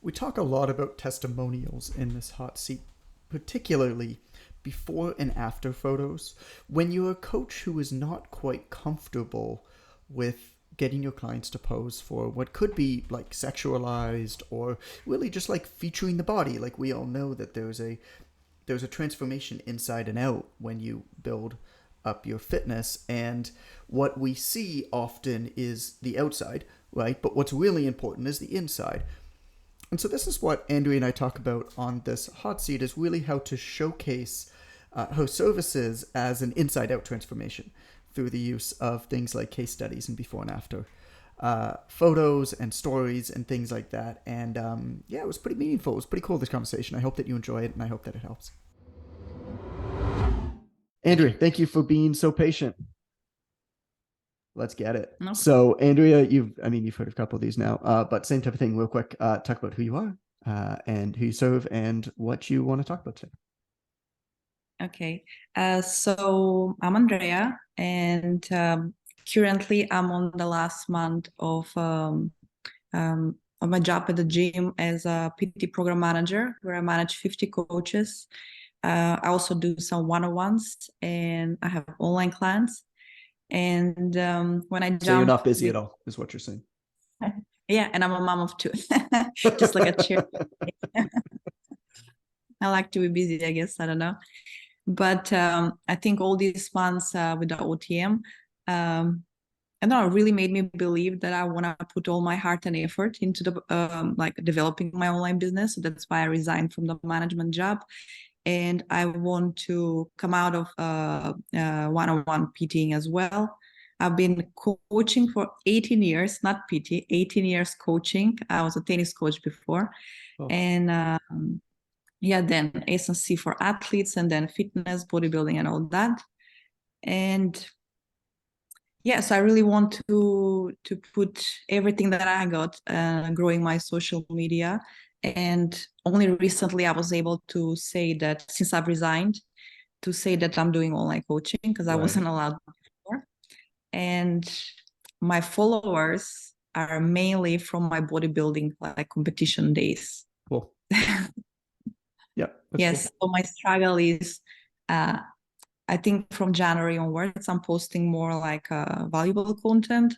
We talk a lot about testimonials in this hot seat, particularly before and after photos. When you're a coach who is not quite comfortable with getting your clients to pose for what could be like sexualized or really just like featuring the body, like we all know that there's a transformation inside and out when you build up your fitness, and what we see often is the outside, right? But what's really important is the inside. And so this is what Andrea and I talk about on this hot seat, is really how to showcase her services as an inside-out transformation through the use of things like case studies and before and after photos and stories and things like that. And yeah, it was pretty meaningful. It was pretty cool, this conversation. I hope that you enjoy it, and I hope that it helps. Andrea, thank you for being so patient. Let's get it. No. So, Andrea, you've heard of a couple of these now, but same type of thing, real quick. Talk about who you are and who you serve and what you want to talk about today. Okay. So I'm Andrea, and currently I'm on the last month of my job at the gym as a PT program manager, where I manage 50 coaches. I also do some one-on-ones, and I have online clients. And when I So you're jump not busy with, at all, is what you're saying. yeah, and I'm a mom of two, just like a cheer. I like to be busy, I guess. I don't know. But I think all these months with the OTM, I don't know, really made me believe that I want to put all my heart and effort into the like developing my online business. So that's why I resigned from the management job, and I want to come out of one-on-one PTing as well. I've been coaching for 18 years, not PT, 18 years coaching. I was a tennis coach before, Oh. and yeah, then S&C for athletes, and then fitness, bodybuilding, and all that. And yes, I really want to put everything that I got, growing my social media. And only recently I was able to say that, since I've resigned, to say that I'm doing online coaching, because I Right. wasn't allowed before. And my followers are mainly from my bodybuilding like competition days. Cool. Yeah. Yes, Cool. so my struggle is, uh, I think from January onwards, I'm posting more like valuable content,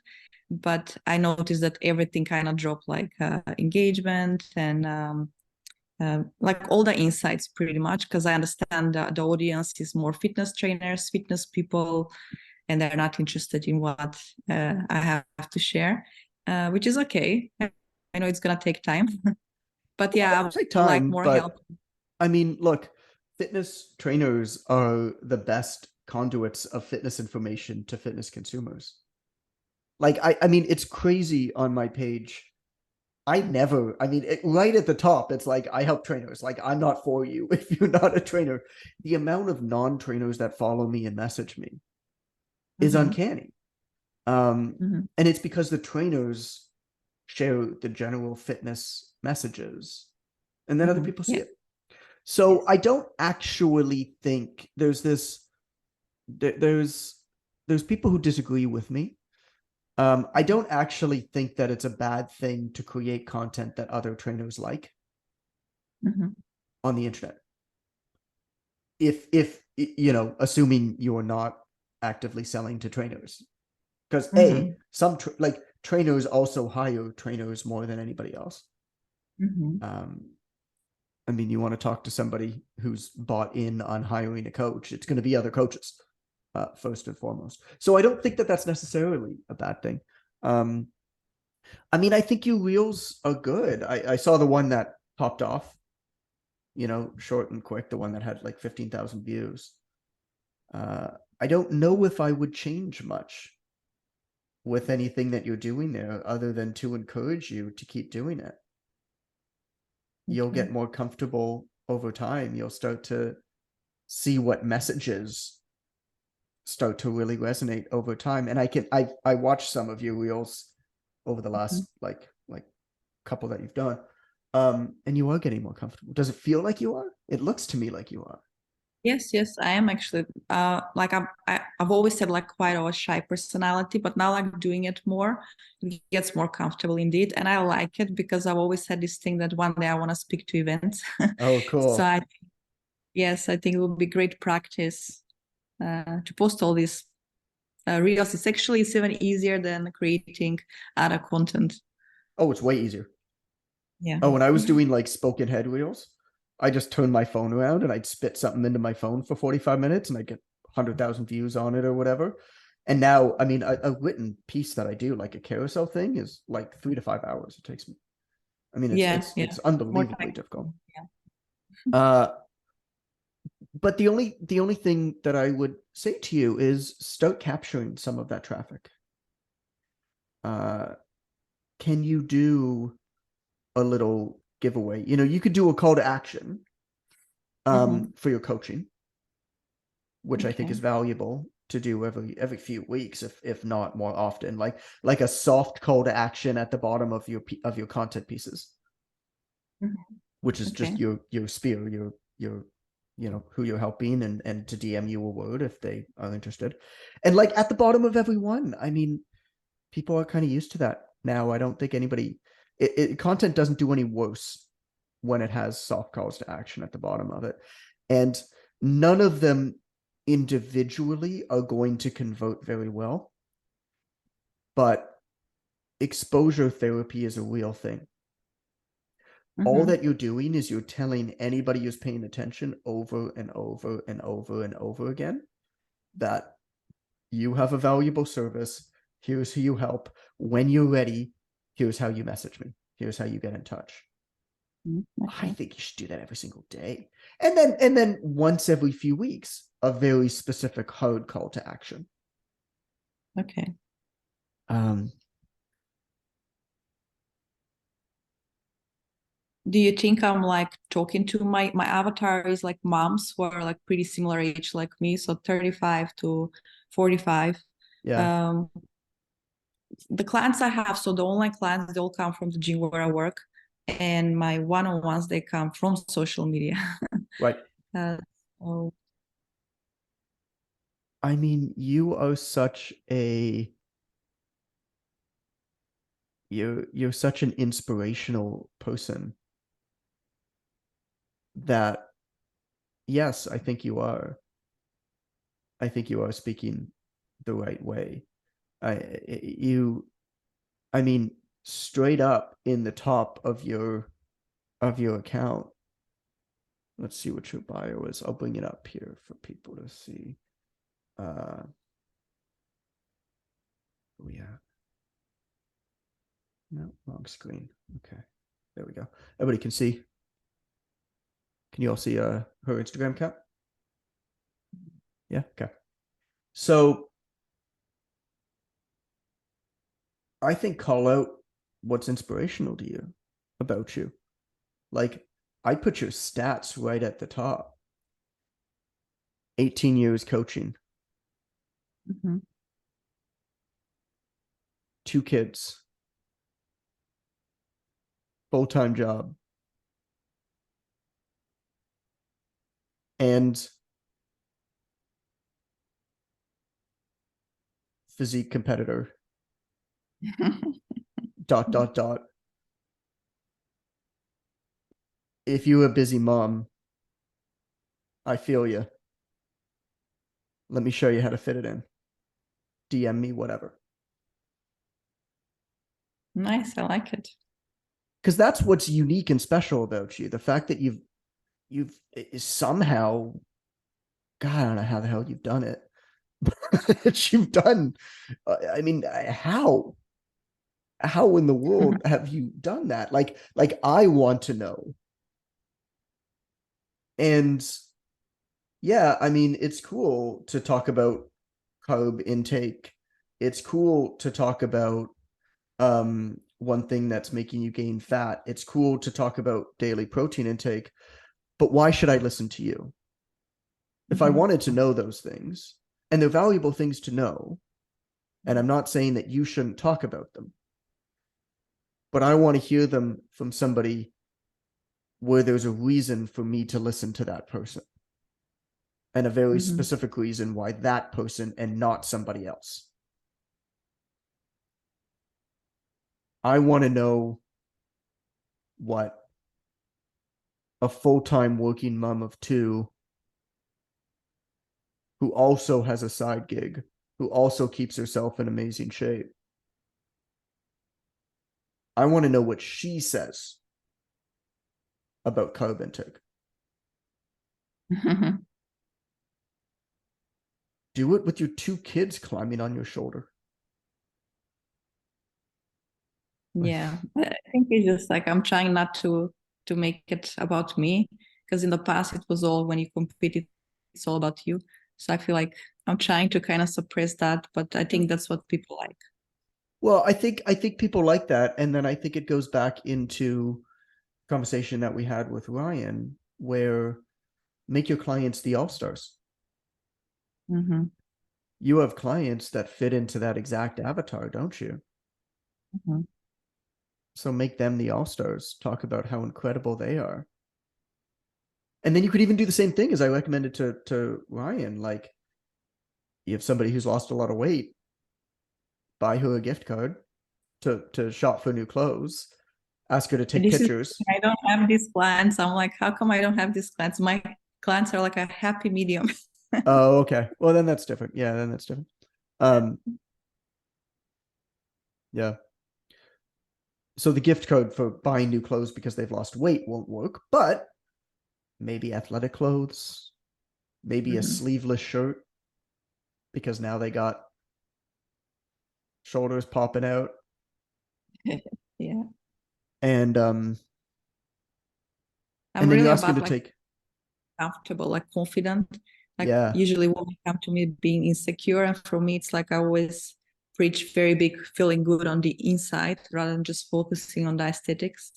but I noticed that everything kind of dropped, like engagement and like all the insights pretty much, because I understand that the audience is more fitness trainers, fitness people, and they're not interested in what I have to share, which is okay. I know it's going to take time, but Well, yeah, it'll I take would like time, more help. but look, fitness trainers are the best conduits of fitness information to fitness consumers. Like, it's crazy on my page. I never, right at the top, it's like, I help trainers. Like, I'm not for you if you're not a trainer. The amount of non-trainers that follow me and message me is Mm-hmm. uncanny. Mm-hmm. And it's because the trainers share the general fitness messages, and then other Mm-hmm. people see Yeah. it. So Yes. I don't actually think there's people who disagree with me. I don't actually think that it's a bad thing to create content that other trainers like Mm-hmm. on the internet. If assuming you're not actively selling to trainers, because Mm-hmm. some trainers also hire trainers more than anybody else. Mm-hmm. Um, you want to talk to somebody who's bought in on hiring a coach, it's going to be other coaches, first and foremost. So I don't think that that's necessarily a bad thing. I think your reels are good. I saw the one that popped off, short and quick, the one that had like 15,000 views. I don't know if I would change much with anything that you're doing there other than to encourage you to keep doing it. You'll Okay. get more comfortable over time. You'll start to see what messages start to really resonate over time. And I watched some of your reels over the Mm-hmm. last like couple that you've done. And you are getting more comfortable. Does it feel like you are? It looks to me like you are. Yes, I am actually. Like I've always said like quite a shy personality, but now like doing it more, it gets more comfortable indeed, and I like it because I've always had this thing that one day I want to speak to events. Oh, So cool. yes, I think it would be great practice to post all these reels. It's even easier than creating other content. Oh, it's way easier. Yeah. Oh, when I was doing like spoken head reels, I just turned my phone around and I'd spit something into my phone for 45 minutes and I get 100,000 views on it or whatever. And now, I mean, a written piece that I do, like a carousel thing, is like 3 to 5 hours. It takes me. I mean, it's Yeah, it's yeah. it's More unbelievably time. difficult. Yeah. Uh, but the only thing that I would say to you is start capturing some of that traffic. Uh, can you do a little giveaway? You could do a call to action Mm-hmm. for your coaching, which I think Okay. is valuable to do every few weeks, if not more often. Like a soft call to action at the bottom of your content pieces, Mm-hmm. which is just Okay. your spear, your who you're helping, and to DM you a word if they are interested. And like at the bottom of every one, I mean, people are kind of used to that now. I don't think anybody content doesn't do any worse when it has soft calls to action at the bottom of it. And none of them individually are going to convert very well, but exposure therapy is a real thing. All Mm-hmm. that you're doing is you're telling anybody who's paying attention over and over and over and over again that you have a valuable service. Here's who you help. When you're ready, here's how you message me. Here's how you get in touch. I Okay. think you should do that every single day. And then once every few weeks, a very specific hard call to action. Okay. Um, Do you think I'm like talking to my avatar is like moms who are like pretty similar age like me, so 35 to 45. yeah. Um, the clients I have, so the online clients, they all come from the gym where I work, and my one-on-ones they come from social media. Right. uh, so I mean, you're such an inspirational person that yes, I think you are speaking the right way. You I mean, straight up in the top of your account. Let's see what your bio is. I'll bring it up here for people to see. Oh yeah. No, wrong screen. Okay. There we go. Everybody can see. Can you all see her Instagram account? Yeah. Okay. So I think call out what's inspirational to you about you. Like I put your stats right at the top. 18 years coaching, mhm. 2 kids, full-time job, and physique competitor. Dot dot dot. If you're a busy mom, I feel you. Let me show you how to fit it in. DM me, whatever. Nice, I like it. Because that's what's unique and special about you. The fact that you've somehow, God, I don't know how the hell you've done it. But you've done. I mean, how? How in the world have you done that? Like I want to know. And yeah, I mean, it's cool to talk about carb intake. It's cool to talk about one thing that's making you gain fat. It's cool to talk about daily protein intake, but why should I listen to you? If I Mhm. wanted to know those things, and they're valuable things to know, and I'm not saying that you shouldn't talk about them, but I want to hear them from somebody where there's a reason for me to listen to that person. and a very Mm-hmm. specific reason why that person and not somebody else. I want to know what a full-time working mom of two who also has a side gig, who also keeps herself in amazing shape. I want to know what she says about carb intake. Do it with your two kids climbing on your shoulder. Yeah, I think it's just like I'm trying not to make it about me, because in the past it was all when you compete, it's all about you. So I feel like I'm trying to kind of suppress that, but I think that's what people like. Well, I think people like that, and then I think it goes back into conversation that we had with Ryan, where make your clients the all stars. Mm-hmm. You have clients that fit into that exact avatar, don't you? Mm-hmm. So make them the all stars. Talk about how incredible they are. And then you could even do the same thing as I recommended to Ryan. Like, you have somebody who's lost a lot of weight, buy her a gift card to shop for new clothes, ask her to take This is, pictures. I don't have these clients. I'm like, how come I don't have these clients? My clients are like a happy medium. Oh, okay. Well, then that's different. Yeah, then that's different. Um, yeah. So the gift code for buying new clothes because they've lost weight won't work, but maybe athletic clothes, maybe a Mm-hmm. sleeveless shirt because now they got shoulders popping out. Yeah, And I'm and then you really ask them about to like take, comfortable, like confident. Like yeah. usually women come to me being insecure, and for me, it's like I always preach very big, feeling good on the inside rather than just focusing on the aesthetics.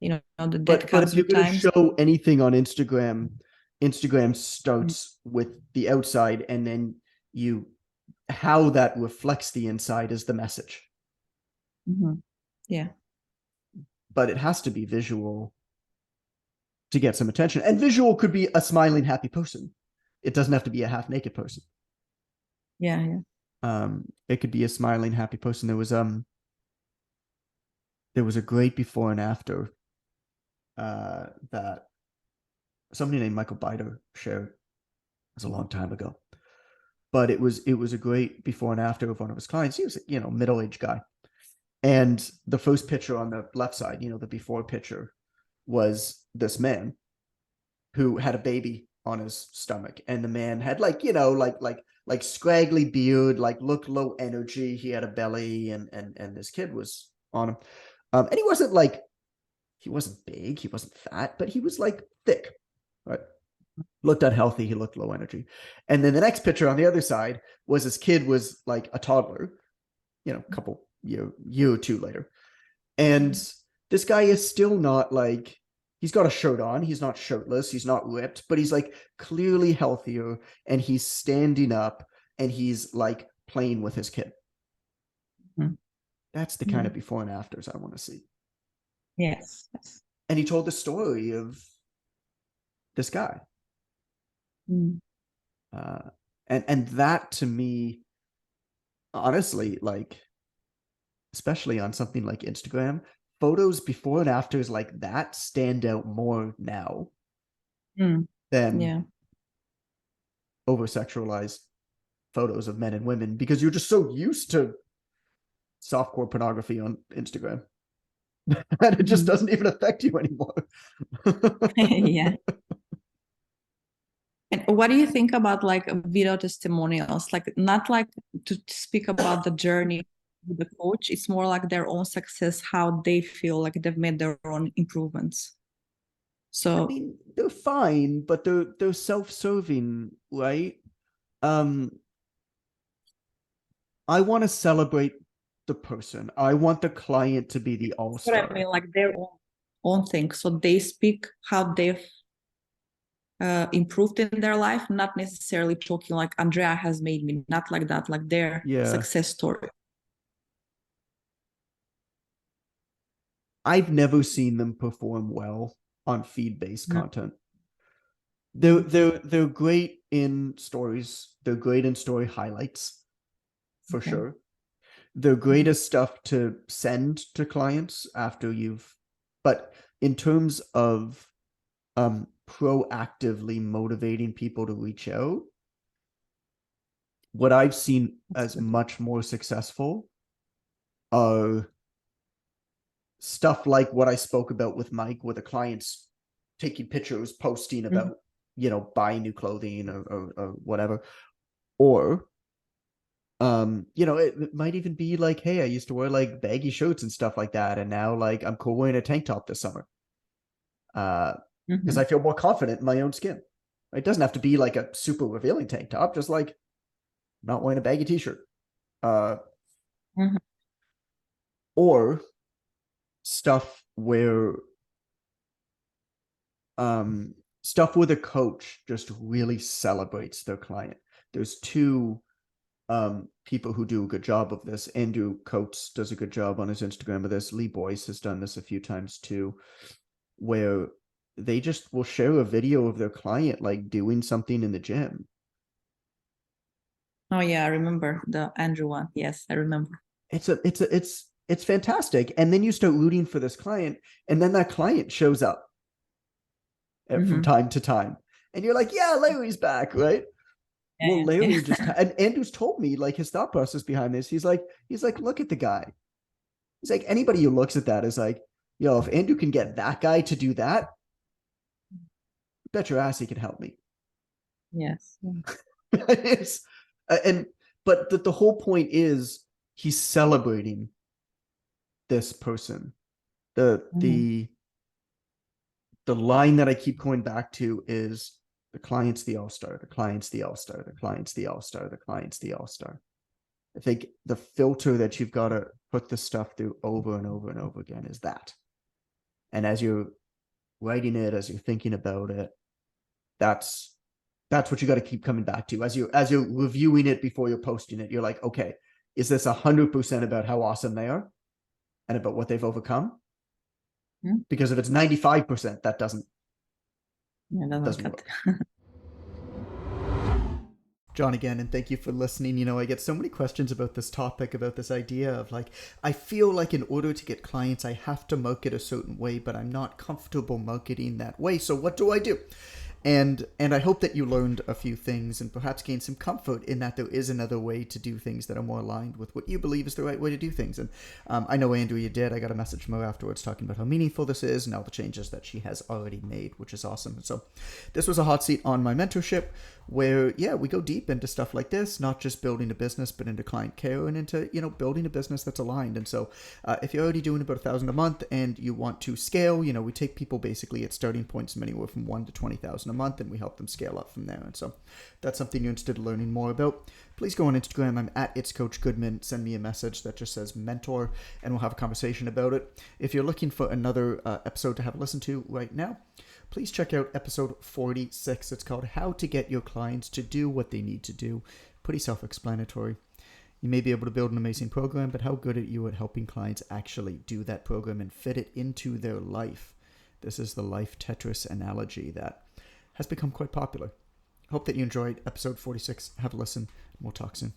You know, that But if comes you're with gonna time. show anything on Instagram, Instagram starts with the outside, and then you how that reflects the inside is the message. Mm-hmm. Yeah. But it has to be visual to get some attention. And visual could be a smiling, happy person. It doesn't have to be a half naked person. Yeah. Yeah. It could be a smiling, happy person. There was a great before and after that somebody named Michael Bider shared. It was a long time ago, but it was a great before and after of one of his clients. He was middle aged guy, and the first picture on the left side, the before picture, was this man who had a baby on his stomach, and the man had like scraggly beard, like looked low energy. He had a belly, and this kid was on him, and he wasn't big, he wasn't fat, but he was like thick, right? Looked unhealthy. He looked low energy. And then the next picture on the other side was his kid was like a toddler, a couple year or two later. And this guy is still not like, he's got a shirt on. He's not shirtless. He's not ripped, but he's like clearly healthier, and he's standing up, and he's like playing with his kid. Mm-hmm. That's the kind Yeah. of before and afters I want to see. Yes. Yes. And he told the story of this guy. Mm. Uh, and that to me, honestly, like, especially on something like Instagram, photos before and afters like that stand out more now Mm. than Yeah. over sexualized photos of men and women, because you're just so used to softcore pornography on Instagram that it just Mm-hmm. doesn't even affect you anymore. Yeah. And what do you think about like video testimonials? Like not like to speak about the journey with the coach. It's more like their own success, how they feel like they've made their own improvements. I So mean, they're fine, but they're self-serving, right? Um, I want to celebrate the person. I want the client to be the that's what I all-star. mean, like their own thing. So they speak how they've improved in their life, not necessarily talking like Andrea has made me, not like that, like their Yeah. success story. I've never seen them perform well on feed-based Mm. content. They're great in stories. They're great in story highlights, for Okay. sure. They're great as stuff to send to clients after you've, but in terms of proactively motivating people to reach out, what I've seen That's as good. much more successful are stuff like what I spoke about with Mike, where the clients taking pictures, posting Mhm. about, buying new clothing or whatever. Or, it might even be like, hey, I used to wear like baggy shirts and stuff like that. And now like I'm cool wearing a tank top this summer. Because I Mhm. feel more confident in my own skin. It doesn't have to be like a super revealing tank top, just like not wearing a baggy t-shirt. Uh, Mhm. or stuff where stuff where the coach just really celebrates their client. There's two people who do a good job of this. Andrew Coates does a good job on his Instagram of this. Lee Boyce has done this a few times too, where they just will share a video of their client like doing something in the gym. Oh yeah, I remember the Andrew one. Yes, I remember. It's fantastic. And then you start rooting for this client, and then that client shows up from Hmm. time to time. And you're like, yeah, Larry's back, right? Well, Yeah, Larry yeah. just and Andrew's told me like his thought process behind this. He's like, look at the guy. He's like, anybody who looks at that is like, yo, if Andrew can get that guy to do that, bet your ass he can help me. Yes. it's, and but the whole point is he's celebrating this person. The Mhm. the the line that I keep going back to is the client's the all-star, the client's the all-star, the client's the all-star, the client's the all-star. I think the filter that you've got to put this stuff through over and over and over again is that. And as you're writing it, as you're thinking about it, that's that's what you got to keep coming back to. As you're reviewing it before you're posting it, you're like, okay, is this 100% about how awesome they are and about what they've overcome? Mhm. Because if it's 95%, that doesn't Yeah, doesn't doesn't cut. work. John again, and thank you for listening. I get so many questions about this topic, about this idea of like, I feel like in order to get clients, I have to market a certain way, but I'm not comfortable marketing that way. So what do I do? And I hope that you learned a few things and perhaps gained some comfort in that there is another way to do things that are more aligned with what you believe is the right way to do things. And I know Andrew, you did. I got a message from her afterwards talking about how meaningful this is and all the changes that she has already made, which is awesome. And so this was a hot seat on my mentorship where, yeah, we go deep into stuff like this, not just building a business, but into client care and into, building a business that's aligned. And so if you're already doing about 1,000 a month and you want to scale, we take people basically at starting points from anywhere from 1 to 20,000 a month, and we help them scale up from there. And so that's something you're interested in learning more about. Please go on Instagram. I'm at It's Coach Goodman. Send me a message that just says mentor, and we'll have a conversation about it. If you're looking for another episode to have a listen to right now, please check out episode 46. It's called How to Get Your Clients to Do What They Need to Do. Pretty self explanatory. You may be able to build an amazing program, but how good are you at helping clients actually do that program and fit it into their life? This is the life Tetris analogy that has become quite popular. Hope that you enjoyed episode 46. Have a listen, and we'll talk soon.